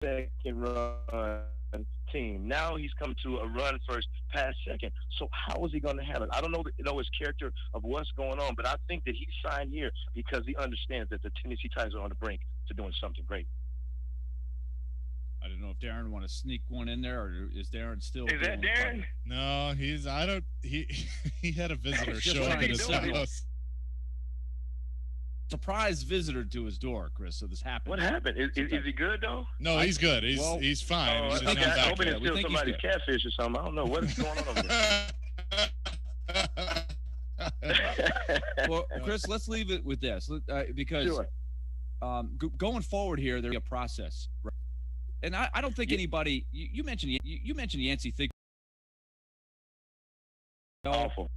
second run team. Now he's come to a run first, pass second. So how is he going to have it? I don't know his character of what's going on, but I think that he signed here because he understands that the Tennessee Titans are on the brink to doing something great. I don't know if Darren want to sneak one in there, or is Darren still? Is that Darren? No, he's. I don't. He had a visitor show up at his house. Surprise visitor to his door, Chris. So this happened. What happened? Is he good though? No, he's good. He's fine. He's just I'm hoping it's still somebody's catfish or something. I don't know what's going on over there. Well, Chris, let's leave it with this because sure. Going forward here, there's a process, right? And I don't think anybody. You mentioned Yancey Thig. Awful.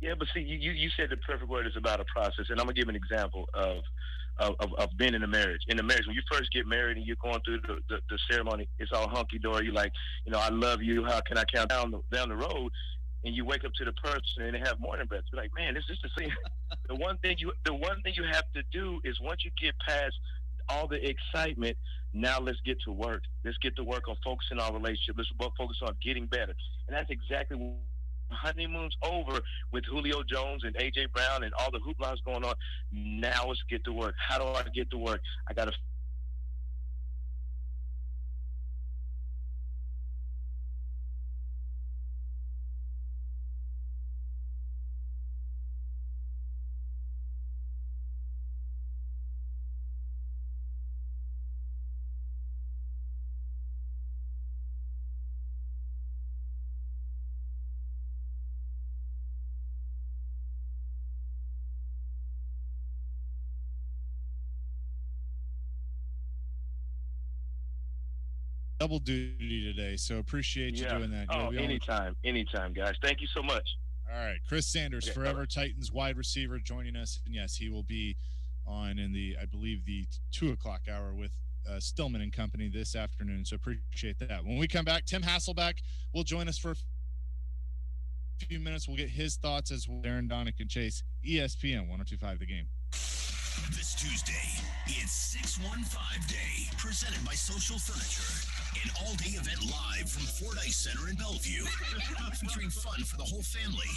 Yeah, but see, you said the perfect word is about a process, and I'm gonna give an example of being in a marriage. In a marriage, when you first get married and you're going through the ceremony, it's all hunky dory. You're like, I love you. How can I count down the road? And you wake up to the person and they have morning breath. You're like, man, it's just the same. The one thing you have to do is once you get past all the excitement, now let's get to work. Let's get to work on focusing on our relationship. Let's focus on getting better, and that's exactly what honeymoon's over with Julio Jones and AJ Brown and all the hooplas going on. Now let's get to work. How do I get to work? I got to double duty today, so appreciate you doing that. Anytime, guys. Thank you so much. All right, Chris Sanders, Forever Titans wide receiver, joining us, and yes, he will be on in I believe the 2:00 hour with Stillman Company this afternoon. So appreciate that. When we come back, Tim Hasselbeck will join us for a few minutes. We'll get his thoughts as well. Aaron, Daunic, and Chase, ESPN 102.5 The Game. This Tuesday, it's 615 Day, presented by Social Furniture. An all-day event live from Fordyce Center in Bellevue, featuring fun for the whole family,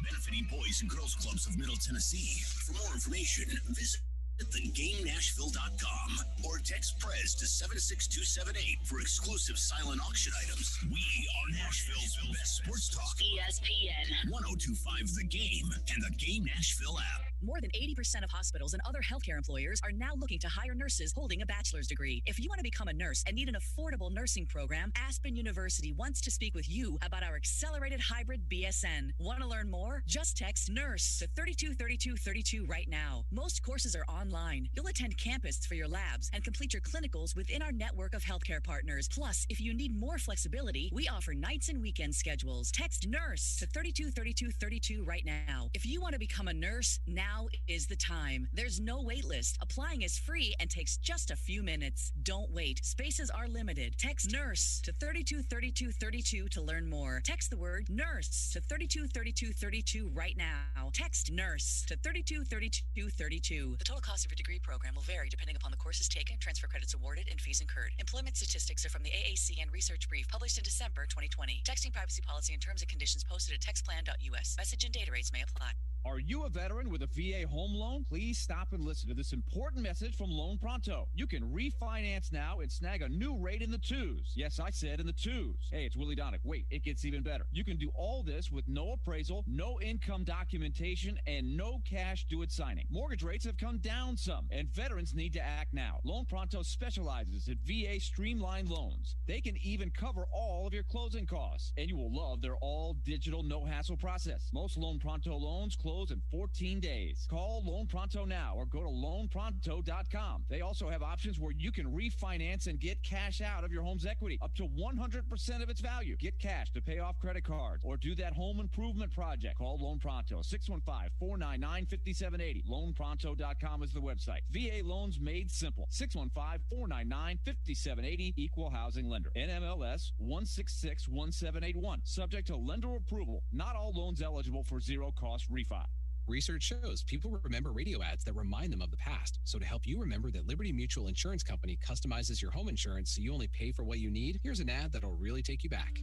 benefiting Boys and Girls Clubs of Middle Tennessee. For more information, visit thegamenashville.com or text Preds to 76278 for exclusive silent auction items. We are Nashville's best sports talk. ESPN 102.5 The Game and the Game Nashville app. More than 80% of hospitals and other healthcare employers are now looking to hire nurses holding a bachelor's degree. If you want to become a nurse and need an affordable nursing program, Aspen University wants to speak with you about our accelerated hybrid BSN. Want to learn more? Just text NURSE to 323232 right now. Most courses are online. You'll attend campus for your labs and complete your clinicals within our network of healthcare partners. Plus, if you need more flexibility, we offer nights and weekend schedules. Text NURSE to 323232 right now. If you want to become a nurse, now is the time. There's no wait list. Applying is free and takes just a few minutes. Don't wait. Spaces are limited. Text NURSE to 323232 to learn more. Text the word NURSE to 323232 right now. Text NURSE to 323232. The total cost of your degree program will vary depending upon the courses taken, transfer credits awarded, and fees incurred. Employment statistics are from the AACN Research Brief published in December 2020. Texting privacy policy and terms and conditions posted at textplan.us. Message and data rates may apply. Are you a veteran with a VA home loan? Please stop and listen to this important message from Loan Pronto. You can refinance now and snag a new rate in the twos. Yes, I said in the twos. Hey, it's Willie Daunic. Wait, it gets even better. You can do all this with no appraisal, no income documentation, and no cash due at signing. Mortgage rates have come down some, and veterans need to act now. Loan Pronto specializes in VA streamlined loans. They can even cover all of your closing costs, and you will love their all-digital, no-hassle process. Most Loan Pronto loans close in 14 days. Call Loan Pronto now or go to loanpronto.com. They also have options where you can refinance and get cash out of your home's equity up to 100% of its value. Get cash to pay off credit cards or do that home improvement project. Call Loan Pronto, 615-499-5780. Loanpronto.com is the website. VA loans made simple. 615-499-5780. Equal housing lender. NMLS 1661781. Subject to lender approval. Not all loans eligible for zero-cost refi. Research shows people remember radio ads that remind them of the past. So to help you remember that Liberty Mutual Insurance Company customizes your home insurance so you only pay for what you need, here's an ad that'll really take you back.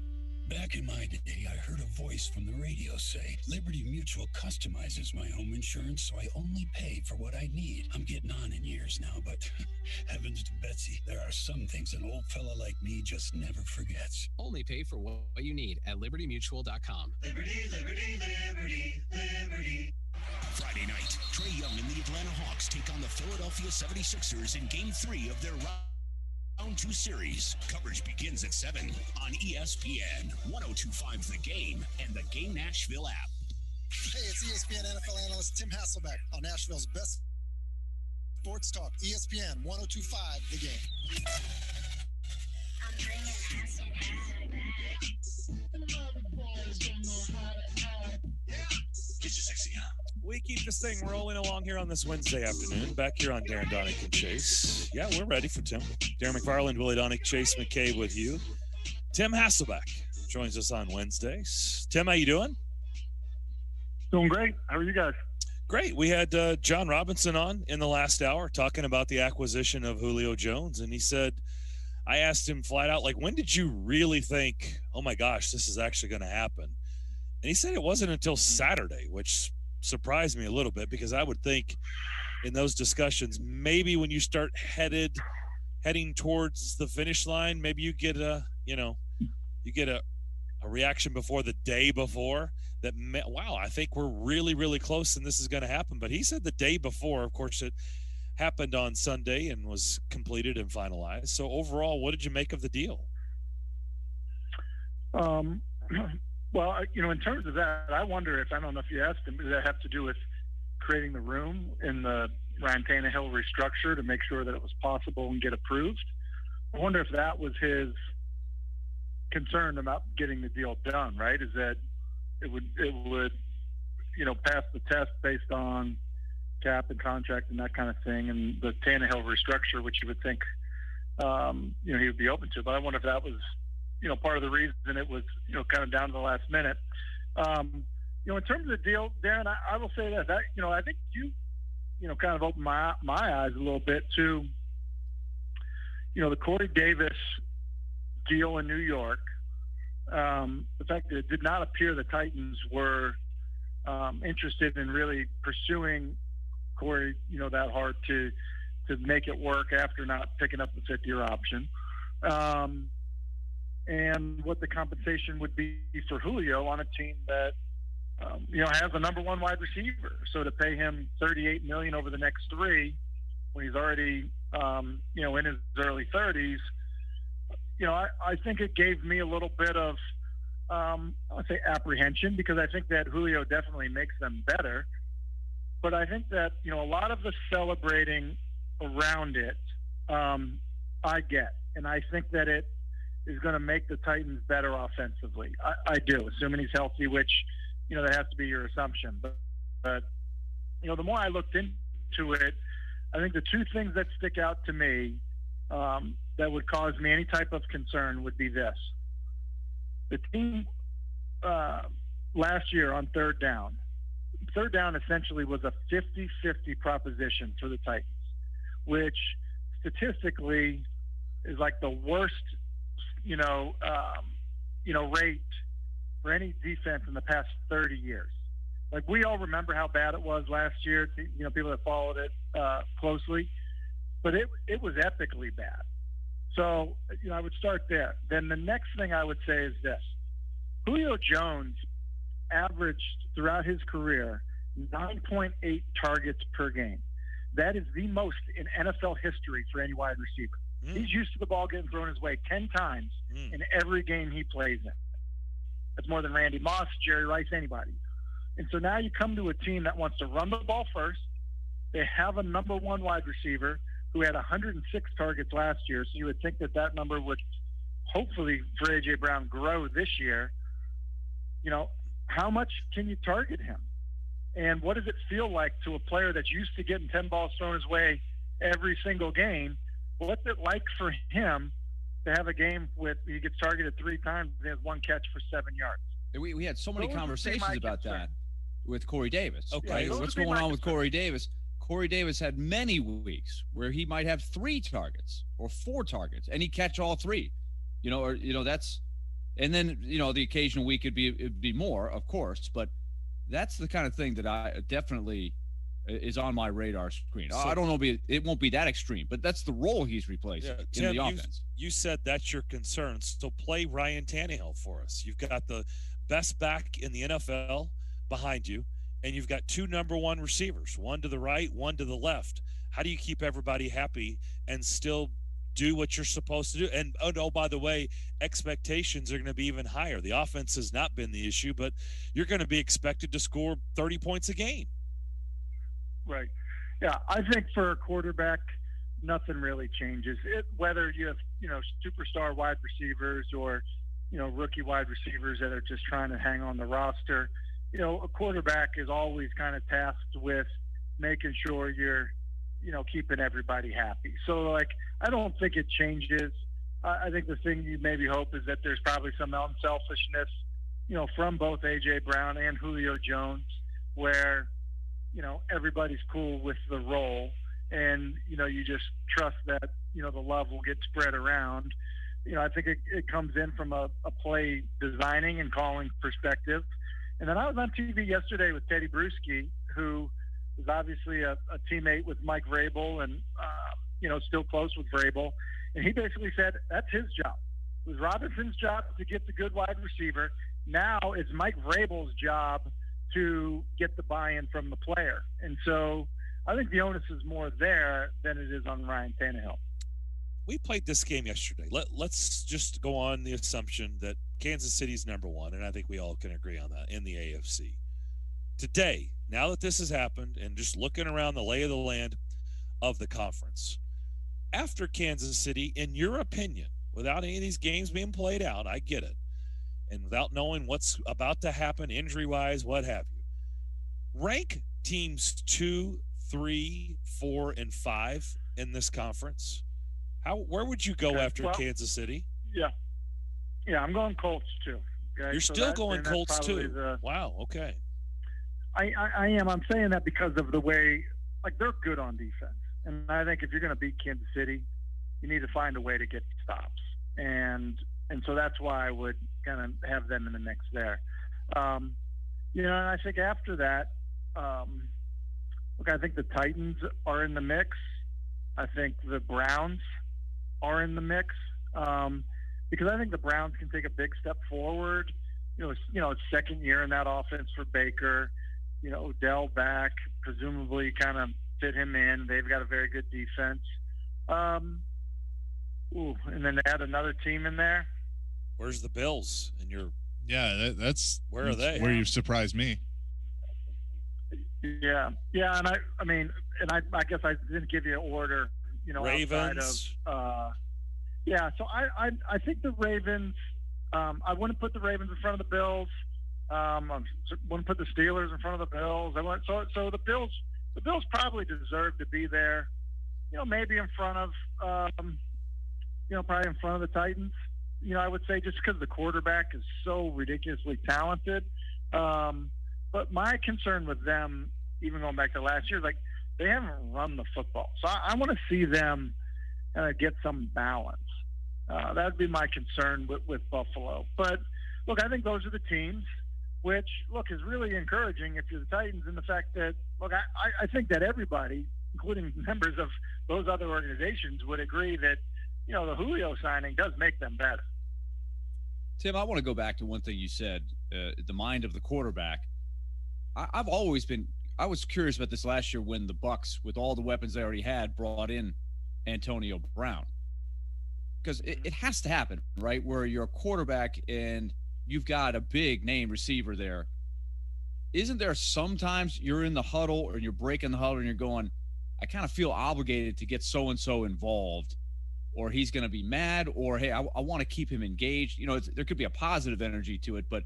Back in my day, I heard a voice from the radio say, Liberty Mutual customizes my home insurance so I only pay for what I need. I'm getting on in years now, but heavens to Betsy, there are some things an old fella like me just never forgets. Only pay for what you need at libertymutual.com. Liberty, liberty, liberty, liberty. Friday night, Trae Young and the Atlanta Hawks take on the Philadelphia 76ers in Game 3 of their Round 2 series. Coverage begins at 7 on ESPN, 102.5 The Game, and the Game Nashville app. Hey, it's ESPN NFL analyst Tim Hasselbeck on Nashville's best sports talk, ESPN 102.5 The Game. Get your sexy on. We keep this thing rolling along here on this Wednesday afternoon. Back here on Darren, Daunic, and Chase. Yeah, we're ready for Tim. Darren McFarland, Willie Daunic, Chase McKay with you. Tim Hasselbeck joins us on Wednesdays. Tim, how you doing? Doing great. How are you guys? Great. We had John Robinson on in the last hour talking about the acquisition of Julio Jones, and he said, I asked him flat out, like, when did you really think, oh my gosh, this is actually going to happen? And he said it wasn't until Saturday, which surprised me a little bit, because I would think in those discussions, maybe when you start heading towards the finish line, maybe you get a reaction before the day before that, wow, I think we're really, really close and this is going to happen. But he said the day before, of course, it happened on Sunday and was completed and finalized. So overall, what did you make of the deal? Well, in terms of that, I wonder if, I don't know if you asked him, does that have to do with creating the room in the Ryan Tannehill restructure to make sure that it was possible and get approved? I wonder if that was his concern about getting the deal done, right? Is that it would pass the test based on cap and contract and that kind of thing, and the Tannehill restructure, which you would think, he would be open to. But I wonder if that was, part of the reason it was, kind of down to the last minute. In terms of the deal, Darren, I will say that I think you kind of opened my eyes a little bit to, the Corey Davis deal in New York. The fact that it did not appear the Titans were interested in really pursuing Corey, that hard to make it work after not picking up the fifth-year option. And what the compensation would be for Julio on a team that, has a number one wide receiver. So to pay him $38 million over the next 3, when he's already, in his early 30s, I think it gave me a little bit of, I'd say apprehension, because I think that Julio definitely makes them better. But I think that, a lot of the celebrating around it, I get. And I think that it is going to make the Titans better offensively. I do, assuming he's healthy, which, that has to be your assumption. But the more I looked into it, I think the two things that stick out to me that would cause me any type of concern would be this. The team last year on third down essentially was a 50-50 proposition for the Titans, which statistically is like the worst, rate for any defense in the past 30 years. Like, we all remember how bad it was last year, people that followed it closely, but it was epically bad. So, I would start there. Then the next thing I would say is this. Julio Jones averaged throughout his career 9.8 targets per game. That is the most in NFL history for any wide receiver. He's used to the ball getting thrown his way 10 times in every game he plays in. That's more than Randy Moss, Jerry Rice, anybody. And so now you come to a team that wants to run the ball first. They have a number one wide receiver who had 106 targets last year. So you would think that number would hopefully for A.J. Brown grow this year. How much can you target him? And what does it feel like to a player that's used to getting 10 balls thrown his way every single game? What's it like for him to have a game with he gets targeted 3 times and has 1 catch for 7 yards? We had so many conversations about that with Corey Davis. Okay. Right? What's going on with Corey Davis? Corey Davis had many weeks where he might have 3 targets or 4 targets, and he'd catch all 3. That's, and then the occasional week it'd be more, of course, but that's the kind of thing that I definitely is on my radar screen. So, I don't know, it won't be that extreme, but that's the role he's replacing in the offense. You said that's your concern, so play Ryan Tannehill for us. You've got the best back in the NFL behind you, and you've got 2 number 1 receivers, one to the right, one to the left. How do you keep everybody happy and still do what you're supposed to do? And by the way, expectations are going to be even higher. The offense has not been the issue, but you're going to be expected to score 30 points a game. Right. Yeah, I think for a quarterback, nothing really changes. Whether you have, superstar wide receivers or, rookie wide receivers that are just trying to hang on the roster, a quarterback is always kind of tasked with making sure you're, keeping everybody happy. So, I don't think it changes. I think the thing you maybe hope is that there's probably some unselfishness, from both A.J. Brown and Julio Jones, where, everybody's cool with the role, and, you just trust that, the love will get spread around. I think it comes in from a play designing and calling perspective. And then I was on TV yesterday with Teddy Bruschi, who is obviously a teammate with Mike Vrabel and, still close with Vrabel. And he basically said that's his job. It was Robinson's job to get the good wide receiver. Now it's Mike Vrabel's job to get the buy-in from the player. And so I think the onus is more there than it is on Ryan Tannehill. We played this game yesterday. Let's just go on the assumption that Kansas City's number 1, and I think we all can agree on that, in the AFC. Today, now that this has happened, and just looking around the lay of the land of the conference, after Kansas City, in your opinion, without any of these games being played out, I get it, and without knowing what's about to happen injury-wise, what have you, rank teams 2, 3, 4, and 5 in this conference. Where would you go after Kansas City? Yeah, I'm going Colts too. Okay? You're still going Colts too. Wow. Okay. I am. I'm saying that because of the way, they're good on defense, and I think if you're going to beat Kansas City, you need to find a way to get stops, and so that's why I would kind of have them in the mix there. And I think after that, I think the Titans are in the mix. I think the Browns are in the mix, because I think the Browns can take a big step forward. It's second year in that offense for Baker. Odell back, presumably kind of fit him in. They've got a very good defense. And then they add another team in there. Where's the Bills? And that's where are they? Where you've surprised me. Yeah, and I guess I didn't give you an order. Ravens. So I think the Ravens. I wouldn't put the Ravens in front of the Bills. I wouldn't put the Steelers in front of the Bills. So the Bills probably deserve to be there. Maybe in front of, probably in front of the Titans. I would say just because the quarterback is so ridiculously talented. But my concern with them, even going back to last year, they haven't run the football. So I want to see them get some balance. That would be my concern with Buffalo. But, look, I think those are the teams. which, look, is really encouraging if you're the Titans, in the fact that, look, I think that everybody, including members of those other organizations, would agree that, the Julio signing does make them better. Tim, I want to go back to one thing you said, the mind of the quarterback. I was curious about this last year when the Bucs, with all the weapons they already had, brought in Antonio Brown. Because it has to happen, right? Where you're a quarterback and you've got a big name receiver there. Isn't there sometimes you're in the huddle or you're breaking the huddle and you're going, I kind of feel obligated to get so-and-so involved, or he's going to be mad, or, hey, I want to keep him engaged. There could be a positive energy to it, but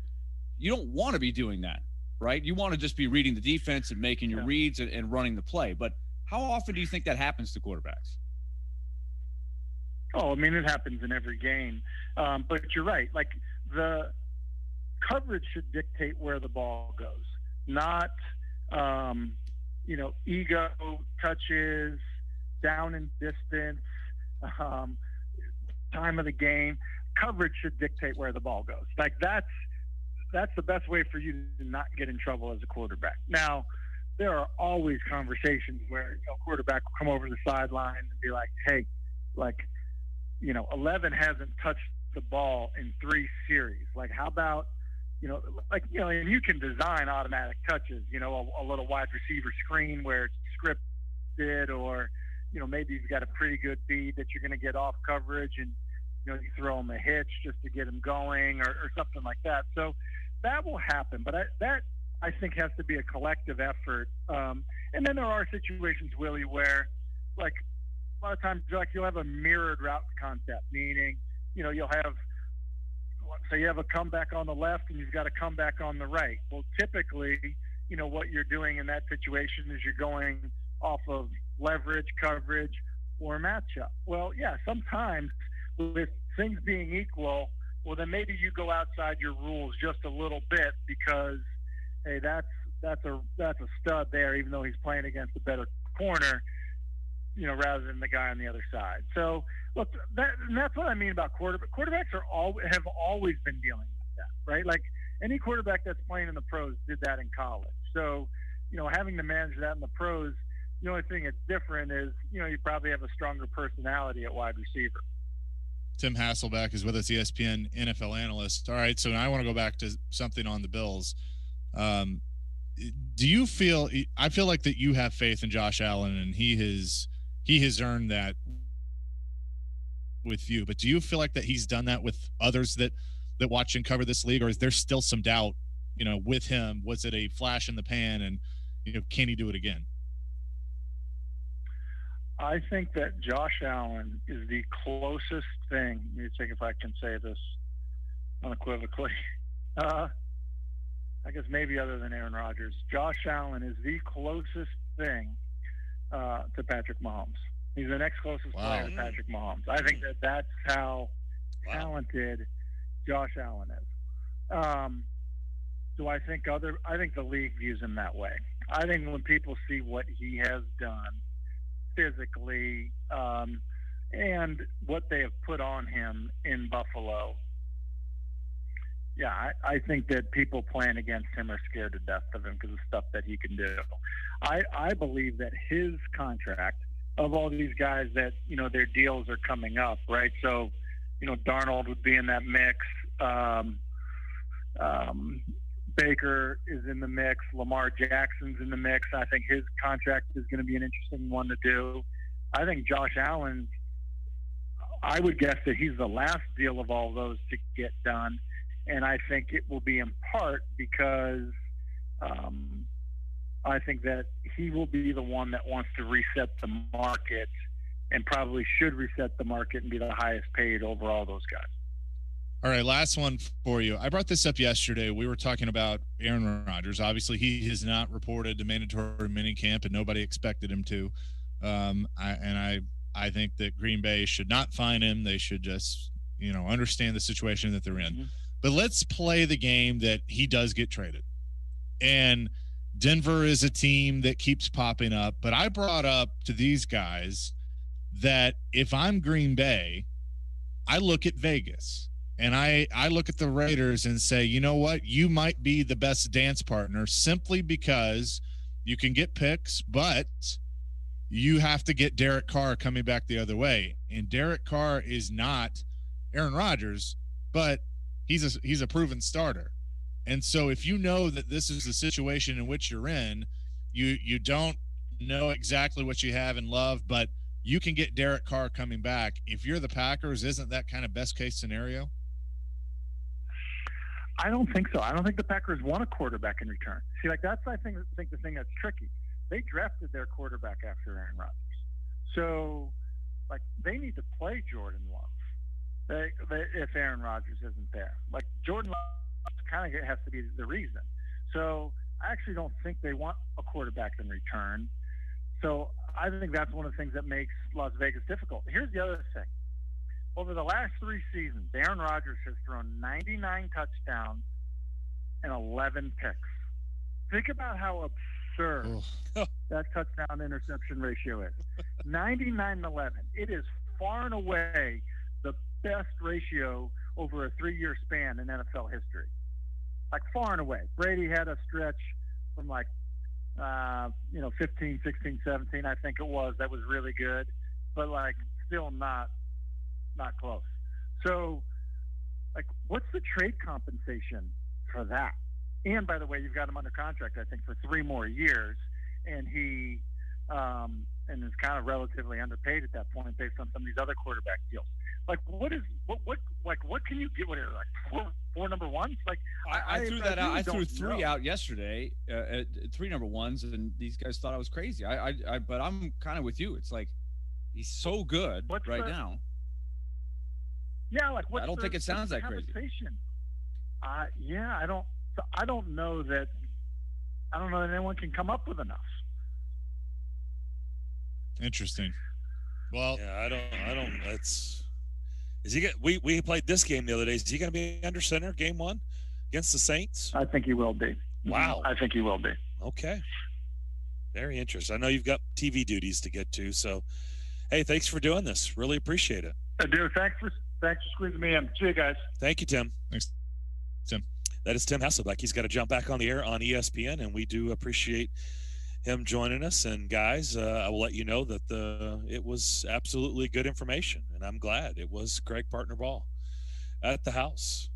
you don't want to be doing that, right? You want to just be reading the defense and making your reads and running the play. But how often do you think that happens to quarterbacks? Oh, I mean, it happens in every game. But you're right. Like, the coverage should dictate where the ball goes, not, ego touches, down in distance, time of the game. Coverage should dictate where the ball goes. Like, that's the best way for you to not get in trouble as a quarterback. Now, there are always conversations where a quarterback will come over to the sideline and be like, hey, 11 hasn't touched the ball in 3 series. Like, how about, and you can design automatic touches, a little wide receiver screen where it's scripted, or, maybe you've got a pretty good beat that you're going to get off coverage and, you throw them a hitch just to get them going or something like that. So that will happen. But that I think has to be a collective effort. And then there are situations, Willie, where, like, a lot of times, like, you'll have a mirrored route concept, meaning, you'll have, say you have a comeback on the left and you've got a comeback on the right. Well, typically, what you're doing in that situation is you're going off of leverage, coverage, or matchup. Well, yeah, sometimes with things being equal, well, then maybe you go outside your rules just a little bit because, hey, that's a stud there, even though he's playing against a better corner, rather than the guy on the other side. So, look, that's what I mean about quarterbacks. Quarterbacks have always been dealing with that, right? Like, any quarterback that's playing in the pros did that in college. So, having to manage that in the pros, the only thing that's different is, you probably have a stronger personality at wide receiver. Tim Hasselbeck is with us, ESPN NFL analyst. All right, so now I want to go back to something on the Bills. Do you feel – I feel like that you have faith in Josh Allen, and he has earned that with you. But do you feel like that he's done that with others that watch and cover this league, or is there still some doubt, with him? Was it a flash in the pan, and, can he do it again? I think that Josh Allen is the closest thing. Let me think if I can say this unequivocally. I guess maybe other than Aaron Rodgers, Josh Allen is the closest thing to Patrick Mahomes. He's the next closest player to Patrick Mahomes. I think that's how talented Josh Allen is. Do I think I think the league views him that way. I think when people see what he has done physically and what they have put on him in Buffalo, yeah, I think that people playing against him are scared to death of him because of stuff that he can do. I believe that his contract, of all these guys that, their deals are coming up, right? So, Darnold would be in that mix. Baker is in the mix. Lamar Jackson's in the mix. I think his contract is going to be an interesting one to do. I think Josh Allen, I would guess that he's the last deal of all those to get done. And I think it will be in part because I think that he will be the one that wants to reset the market and probably should reset the market and be the highest paid over all those guys. All right, last one for you. I brought this up yesterday. We were talking about Aaron Rodgers. Obviously, he has not reported to mandatory minicamp, and nobody expected him to. I think that Green Bay should not fine him. They should just, understand the situation that they're in. Mm-hmm. But let's play the game that he does get traded. And Denver is a team that keeps popping up. But I brought up to these guys that if I'm Green Bay, I look at Vegas. And I look at the Raiders and say, you know what? You might be the best dance partner simply because you can get picks, but you have to get Derek Carr coming back the other way. And Derek Carr is not Aaron Rodgers, but he's a proven starter. And so if you know that this is the situation in which you're in, you don't know exactly what you have in Love, but you can get Derek Carr coming back. If you're the Packers, isn't that kind of best case scenario? I don't think so. I don't think the Packers want a quarterback in return. See, like that's I think the thing that's tricky. They drafted their quarterback after Aaron Rodgers, so like they need to play Jordan Love. If Aaron Rodgers isn't there, like Jordan Love kind of has to be the reason. So I actually don't think they want a quarterback in return. So I think that's one of the things that makes Las Vegas difficult. Here's the other thing. Over the last 3 seasons, Aaron Rodgers has thrown 99 touchdowns and 11 picks. Think about how absurd that touchdown-interception ratio is. 99-11. It is far and away the best ratio over a 3-year span in NFL history. Like far and away. Brady had a stretch from 15, 16, 17, I think it was. That was really good. But still not close. So, what's the trade compensation for that? And by the way, you've got him under contract, I think, for 3 more years, and he and is kind of relatively underpaid at that point based on some of these other quarterback deals. What can you get? What are four number ones? I threw that out. I threw 3 out yesterday, 3 number ones, and these guys thought I was crazy. But I'm kind of with you. It's like he's so good now. Yeah, I don't think it sounds that crazy. Yeah, I don't know that anyone can come up with enough. Interesting. Well, yeah, I don't. Is he? We played this game the other day. Is he going to be under center game 1 against the Saints? I think he will be. Wow. I think he will be. Okay. Very interesting. I know you've got TV duties to get to, so hey, thanks for doing this. Really appreciate it. I do. Thanks for squeezing me in. See you guys. Thank you, Tim. Thanks, Tim. That is Tim Hasselbeck. He's got to jump back on the air on ESPN, and we do appreciate him joining us. And guys, I will let you know that it was absolutely good information, and I'm glad it was Greg Partner Ball at the house.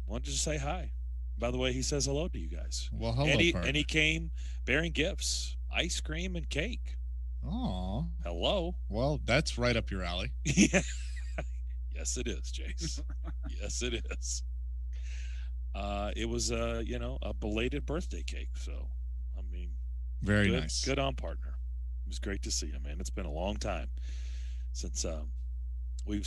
Wanted to say hi. By the way, he says hello to you guys. Well, hello, and he came bearing gifts, ice cream and cake. Oh, hello. Well, that's right up your alley. Yeah. Yes, it is, Jace. Yes, it is. It was a belated birthday cake. So, I mean, very nice. Good on, partner. It was great to see you, man. It's been a long time since we've